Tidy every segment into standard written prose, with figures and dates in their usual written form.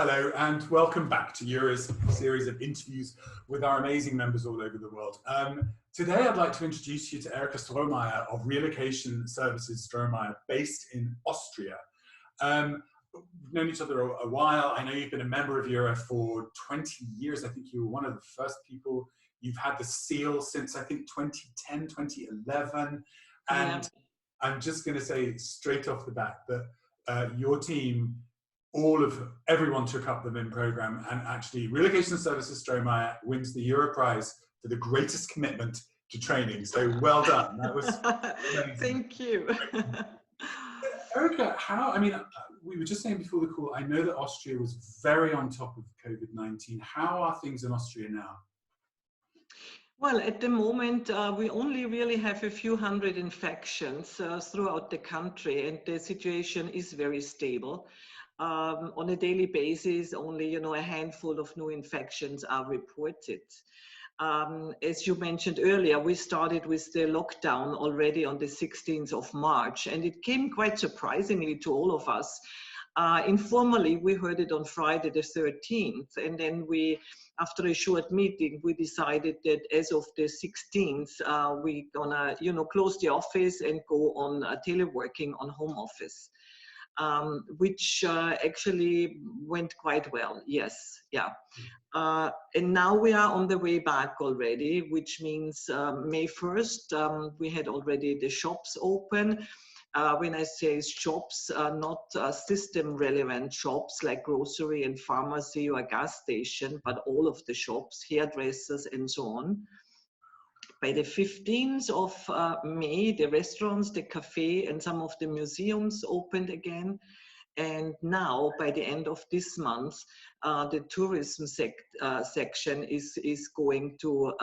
Hello and welcome back to Eura's series of interviews with our amazing members all over the world. Today I'd like to introduce you to Erika Strohmayer of Relocation Services Strohmayer, based in Austria. We've known each other a while. I know you've been a member of Eura for 20 years. I think you were one of the first people. You've had the seal since I think 2010, 2011. And yeah. I'm just going to say straight off the bat that your team, everyone took up the MIM program, and actually Relocation Services Strohmayer wins the Euro Prize for the greatest commitment to training. So well done. That was amazing. Thank you. Erika, we were just saying before the call, I know that Austria was very on top of COVID-19. How are things in Austria now? Well, at the moment, we only really have a few hundred infections throughout the country, and the situation is very stable. On a daily basis, only a handful of new infections are reported. As you mentioned earlier, we started with the lockdown already on the 16th of March, and it came quite surprisingly to all of us. Informally, we heard it on Friday the 13th, and then after a short meeting, we decided that as of the 16th, we're gonna, close the office and go on teleworking on home office. Which actually went quite well, yes, yeah. And now we are on the way back already, which means May 1st, we had already the shops open. When I say shops, not system-relevant shops like grocery and pharmacy or gas station, but all of the shops, hairdressers and so on. By the 15th of May, the restaurants, the cafe, and some of the museums opened again. And now, by the end of this month, the tourism section is going to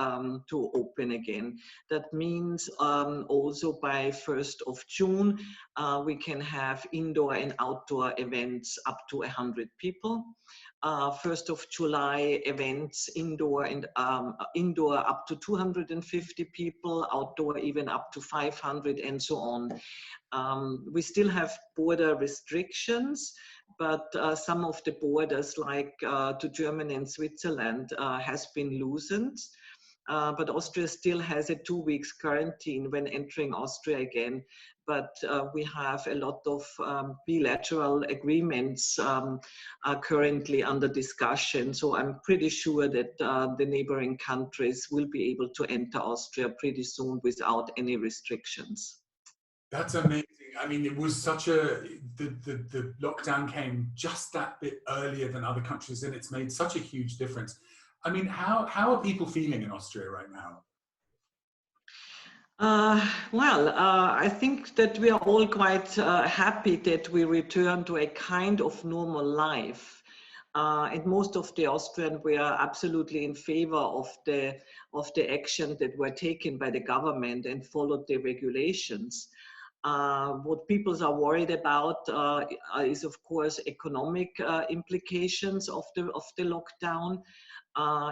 open again. That means also by 1st of June, we can have indoor and outdoor events up to 100 people. 1st of July, events indoor and indoor up to 250 people, outdoor even up to 500, and so on. We still have border restrictions, but some of the borders, like to Germany and Switzerland, has been loosened. But Austria still has a 2 weeks quarantine when entering Austria again. But we have a lot of bilateral agreements are currently under discussion. So I'm pretty sure that the neighboring countries will be able to enter Austria pretty soon without any restrictions. That's amazing. I mean, it was such the lockdown came just that bit earlier than other countries, and it's made such a huge difference. I mean, how are people feeling in Austria right now? I think that we are all quite happy that we return to a kind of normal life. And most of the Austrians were absolutely in favor of the action that were taken by the government and followed the regulations. What people are worried about is, of course, economic implications of the lockdown.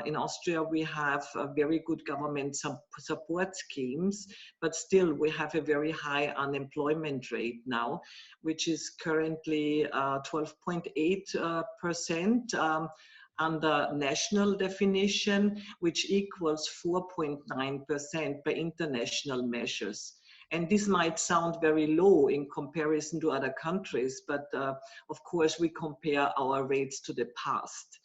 In Austria, we have very good government support schemes, but still we have a very high unemployment rate now, which is currently 12.8% under national definition, which equals 4.9% by international measures. And this might sound very low in comparison to other countries, but of course we compare our rates to the past.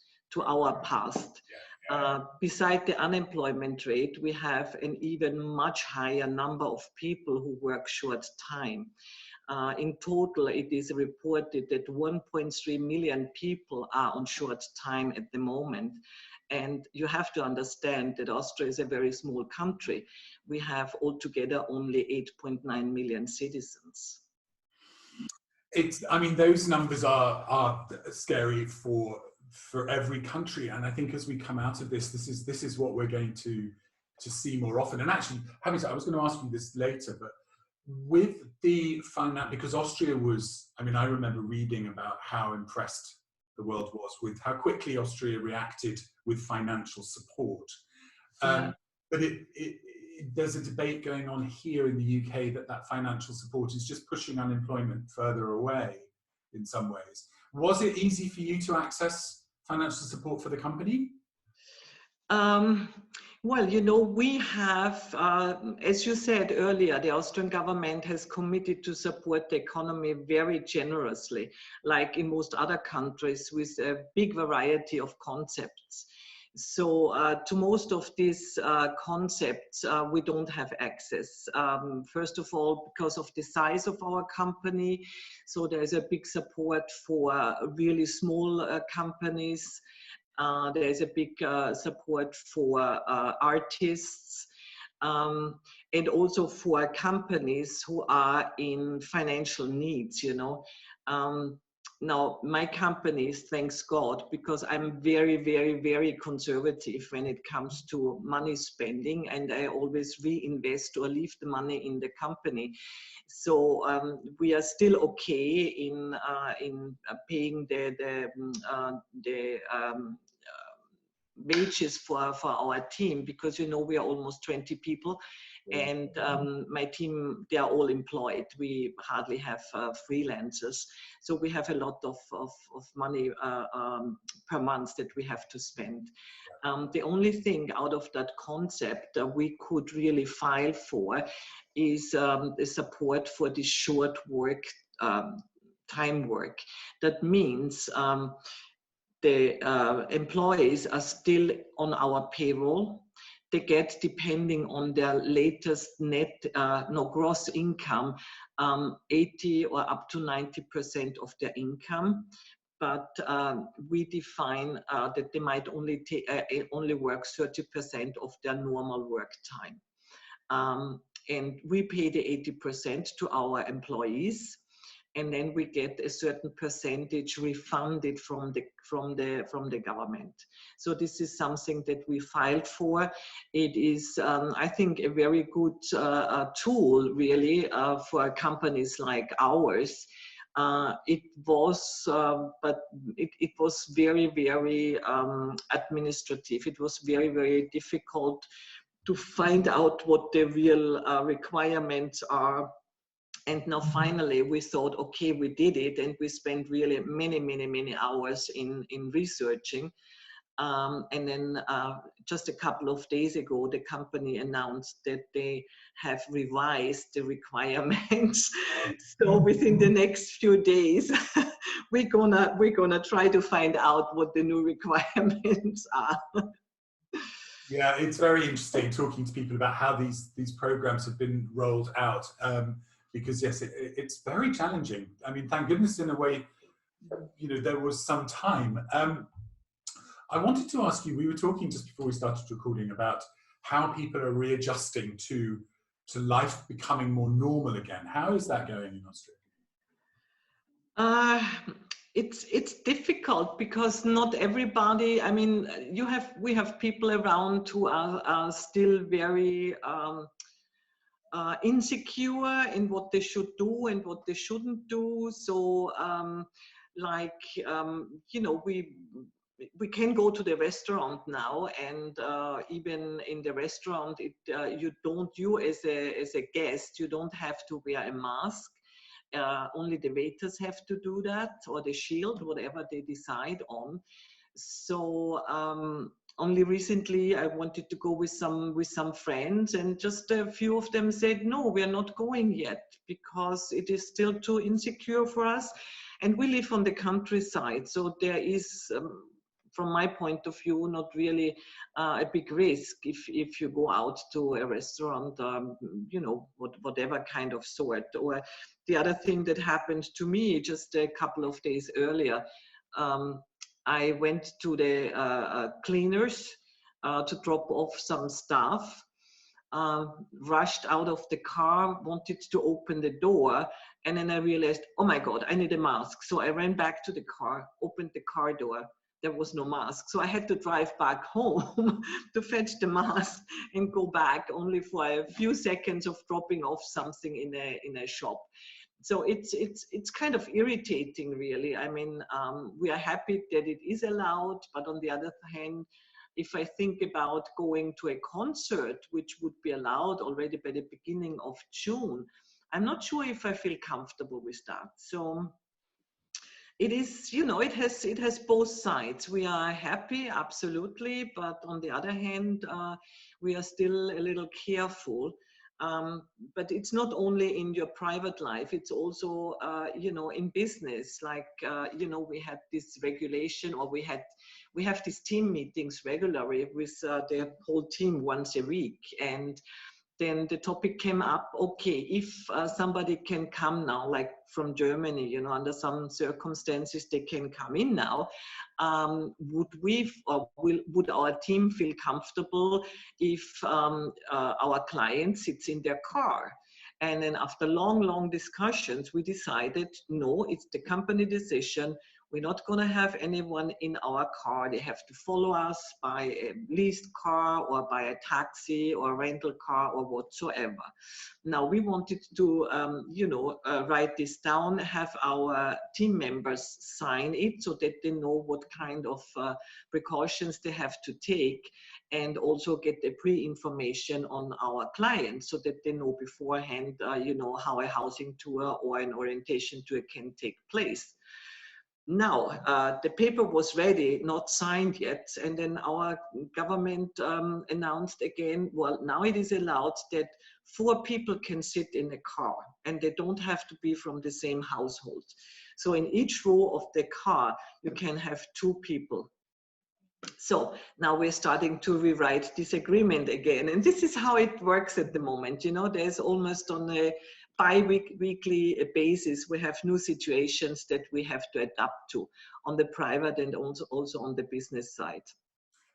Beside the unemployment rate, we have an even much higher number of people who work short time. In total, it is reported that 1.3 million people are on short time at the moment. And you have to understand that Austria is a very small country. We have altogether only 8.9 million citizens. I mean, those numbers are scary for every country, and I think as we come out of this is what we're going to see more often. And actually, having said, I was going to ask you this later, but with the finance, because Austria was, I mean, I remember reading about how impressed the world was with how quickly Austria reacted with financial support. But there's a debate going on here in the UK that financial support is just pushing unemployment further away in some ways. Was it easy for you to access financial support for the company? Well, you know, we have, as you said earlier, the Austrian government has committed to support the economy very generously, like in most other countries, with a big variety of concepts. So to most of these concepts, we don't have access. First of all, because of the size of our company. So there's a big support for really small companies. There's a big support for artists and also for companies who are in financial needs, you know. Now, my company, thanks God, because I'm very, very, very conservative when it comes to money spending, and I always reinvest or leave the money in the company. So we are still okay in paying the wages for our team, because you know we are almost 20 people, and my team, they are all employed. We hardly have freelancers, so we have a lot of money per month that we have to spend. The only thing out of that concept that we could really file for is the support for the short work, time work. That means the employees are still on our payroll. They get, depending on their latest gross income, 80 or up to 90% of their income. But we define that they might only work 30% of their normal work time. And we pay the 80% to our employees, and then we get a certain percentage refunded from the government. So this is something that we filed for. It is, I think, a very good tool, really, for companies like ours. It was, but it was very, very administrative. It was very, very difficult to find out what the real requirements are. And now finally we thought, okay, we did it, and we spent really many hours in researching. And then just a couple of days ago, the company announced that they have revised the requirements. So within the next few days, we're gonna try to find out what the new requirements are. Yeah, it's very interesting talking to people about how these programs have been rolled out. Because yes, it's very challenging. I mean, thank goodness, in a way, you know, there was some time. I wanted to ask you, we were talking just before we started recording about how people are readjusting to life becoming more normal again. How is that going in Austria? It's difficult because not everybody, I mean, we have people around who are still very insecure in what they should do and what they shouldn't do. So you know, we can go to the restaurant now, and even in the restaurant, you as a guest, you don't have to wear a mask. Only the waiters have to do that, or the shield, whatever they decide on. So only recently I wanted to go with some friends, and just a few of them said, no, we are not going yet because it is still too insecure for us. And we live on the countryside, so there is, from my point of view, not really a big risk if you go out to a restaurant, you know, whatever kind of sort. Or the other thing that happened to me just a couple of days earlier, I went to the cleaners to drop off some stuff, rushed out of the car, wanted to open the door, and then I realized, oh my God, I need a mask. So I ran back to the car, opened the car door. There was no mask. So I had to drive back home to fetch the mask and go back, only for a few seconds of dropping off something in a shop. So it's kind of irritating, really. I mean, we are happy that it is allowed, but on the other hand, if I think about going to a concert, which would be allowed already by the beginning of June, I'm not sure if I feel comfortable with that. So It is, you know, it has both sides. We are happy, absolutely, but on the other hand, we are still a little careful. Um, but it's not only in your private life; it's also, you know, in business. Like, you know, we had this regulation, or we have these team meetings regularly with the whole team once a week, and then the topic came up, okay, if somebody can come now, like from Germany, you know, under some circumstances they can come in now, would our team feel comfortable if our client sits in their car? And then after long discussions, we decided, no, it's the company decision. We're not going to have anyone in our car. They have to follow us by a leased car or by a taxi or rental car or whatsoever. Now, we wanted to, you know, write this down, have our team members sign it so that they know what kind of precautions they have to take, and also get the pre-information on our clients so that they know beforehand, you know, how a housing tour or an orientation tour can take place. Now, the paper was ready, not signed yet, and then our government announced again, well, now it is allowed that 4 people can sit in a car, and they don't have to be from the same household. So in each row of the car, you can have 2 people. So now we're starting to rewrite this agreement again. And this is how it works at the moment. You know, there's almost on a bi-weekly basis, we have new situations that we have to adapt to on the private and also on the business side.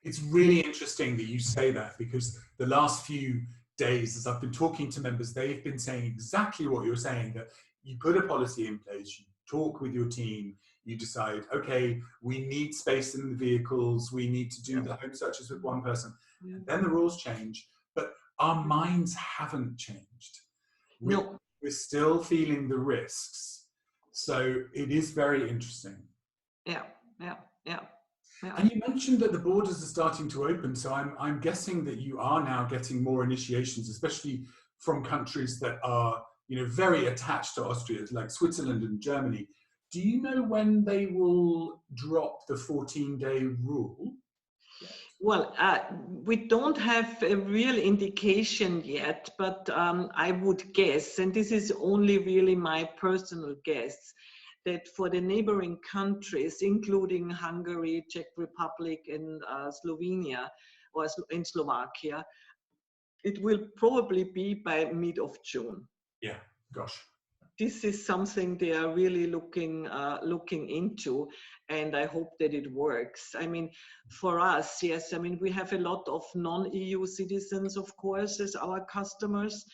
It's really interesting that you say that, because the last few days, as I've been talking to members, they've been saying exactly what you're saying, that you put a policy in place, you talk with your team, you decide, okay, we need space in the vehicles, we need to do the home searches with one person. And then the rules change, but our minds haven't changed. No. We're still feeling the risks. So it is very interesting. Yeah. And you mentioned that the borders are starting to open, so I'm guessing that you are now getting more initiations, especially from countries that are, you know, very attached to Austria, like Switzerland and Germany. Do you know when they will drop the 14-day rule? Well, we don't have a real indication yet, but I would guess, and this is only really my personal guess, that for the neighboring countries, including Hungary, Czech Republic, and Slovenia, or in Slovakia, it will probably be by mid of June. Yeah, gosh. This is something they are really looking into, and I hope that it works. I mean, for us, yes, I mean, we have a lot of non-EU citizens, of course, as our customers.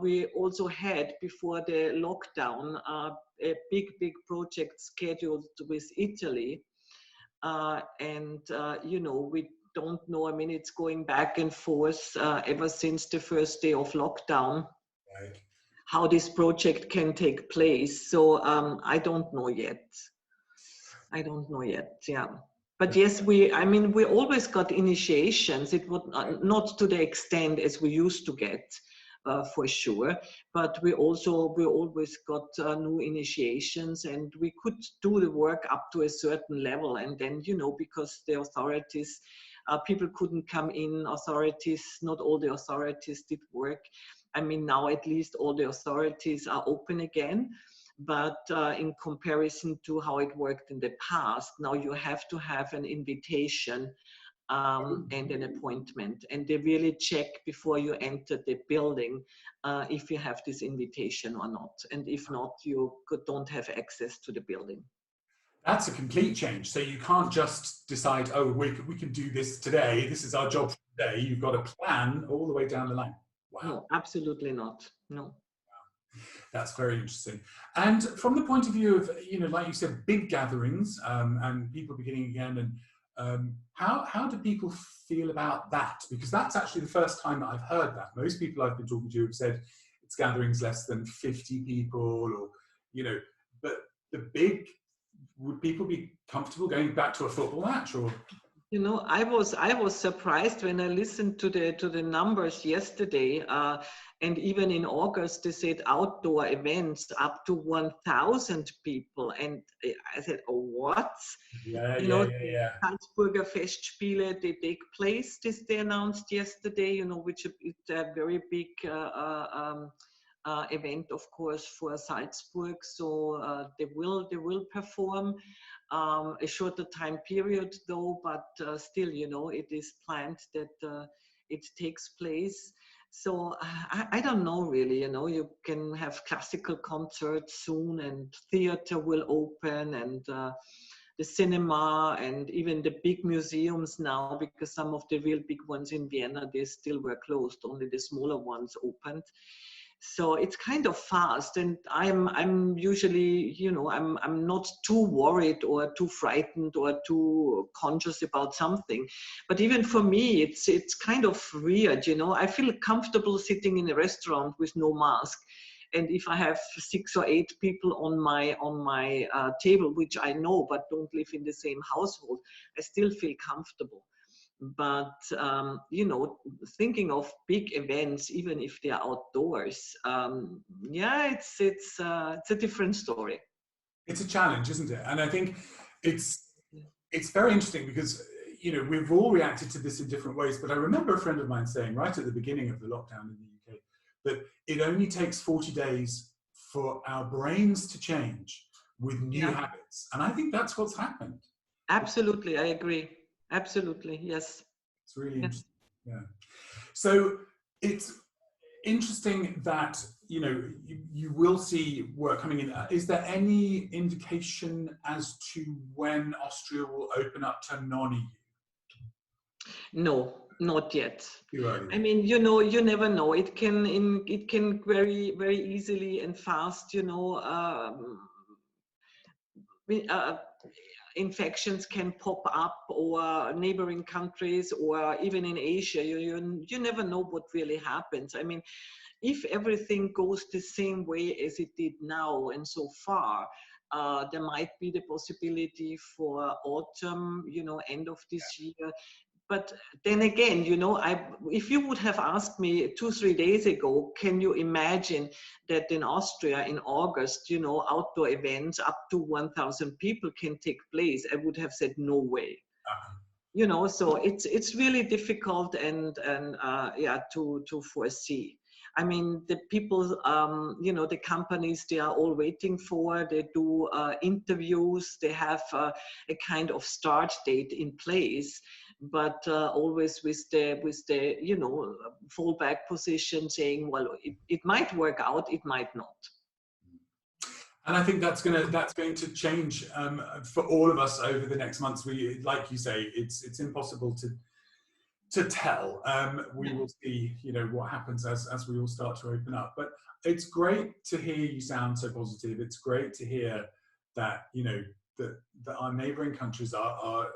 We also had, before the lockdown, a big project scheduled with Italy. You know, we don't know, I mean, it's going back and forth ever since the first day of lockdown. Right. How this project can take place. So I don't know yet. Yeah. But yes, we always got initiations. It would not to the extent as we used to get, for sure. But we always got new initiations, and we could do the work up to a certain level. And then, you know, because the authorities, people couldn't come in, not all the authorities did work. I mean, now at least all the authorities are open again, but in comparison to how it worked in the past, now you have to have an invitation and an appointment, and they really check before you enter the building if you have this invitation or not, and if not, you don't have access to the building. That's a complete change. So you can't just decide, oh, we can do this today, this is our job for today. You've got a plan all the way down the line. Wow. No, absolutely not. No. That's very interesting. And from the point of view of, you know, like you said, big gatherings and people beginning again, and how do people feel about that? Because that's actually the first time that I've heard that. Most people I've been talking to have said it's gatherings less than 50 people, or, you know, but the big, would people be comfortable going back to a football match, or? You know, I was surprised when I listened to the numbers yesterday, and even in August they said outdoor events up to 1,000 people, and I said, oh, what? Yeah, You yeah, know, yeah, the yeah. Salzburger Festspiele, they take place. This they announced yesterday. You know, which is a very big event, of course, for Salzburg. So they will perform a shorter time period, though, but still, you know, it is planned that it takes place. So I don't know really. You know, you can have classical concerts soon, and theater will open, and the cinema, and even the big museums now, because some of the real big ones in Vienna, they still were closed, only the smaller ones opened. So it's kind of fast, and I'm usually, you know, I'm not too worried or too frightened or too conscious about something. But even for me, it's kind of weird, you know. I feel comfortable sitting in a restaurant with no mask, and if I have 6 or 8 people on my table, which I know but don't live in the same household, I still feel comfortable. But you know, thinking of big events, even if they are outdoors, yeah, it's a different story. It's a challenge, isn't it? And I think it's it's very interesting because you know we've all reacted to this in different ways. But I remember a friend of mine saying right at the beginning of the lockdown in the UK that it only takes 40 days for our brains to change with new Yeah, habits, and I think that's what's happened. absolutely, I agree. Absolutely, yes. It's really Yes. interesting. Yeah. So it's interesting that you know you will see work coming in. Is there any indication as to when Austria will open up to non-EU? No, not yet. Too early. I mean, you know, you never know. It can very easily and fast, you know, we- uh, infections can pop up, or neighboring countries, or even in Asia. You never know what really happens. I mean, if everything goes the same way as it did now and so far, there might be the possibility for autumn, you know, end of this year. But then again, you know, if you would have asked me 2 3 days ago, can you imagine that in Austria in August, you know, outdoor events up to 1,000 people can take place, I would have said no way. You know, so it's really difficult, and yeah, to foresee. I mean, the people, you know, the companies, they are all waiting for. They do interviews. They have a kind of start date in place, but always with the you know, fallback position, saying, well, it might work out, it might not. And I think that's going to change for all of us over the next months. We, like you say, it's impossible to tell. We will see, you know, what happens as we all start to open up. But it's great to hear you sound so positive. It's great to hear that, you know, that our neighbouring countries are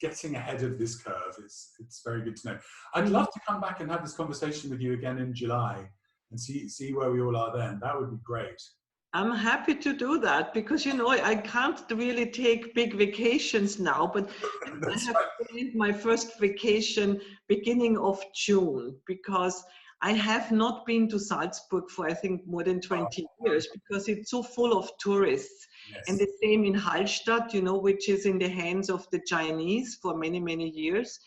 getting ahead of this curve. It's very good to know. I'd love to come back and have this conversation with you again in July and see where we all are then. That would be great. I'm happy to do that, because, you know, I can't really take big vacations now, but I That's have right. planned my first vacation beginning of June, because I have not been to Salzburg for, I think, more than 20 years, because it's so full of tourists. And Yes. the same in Hallstatt, you know, which is in the hands of the Chinese for many years.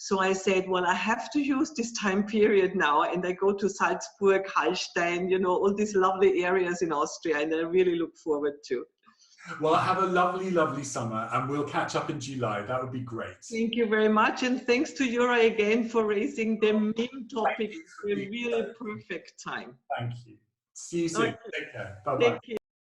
So I said, well, I have to use this time period now. And I go to Salzburg, Hallstein, you know, all these lovely areas in Austria. And I really look forward to. Well, have a lovely, lovely summer, and we'll catch up in July. That would be great. Thank you very much. And thanks to Yura again for raising the meme Thank topic you at for a being really perfect time. Thank you. See you Okay, soon. Take care. Bye bye. take care.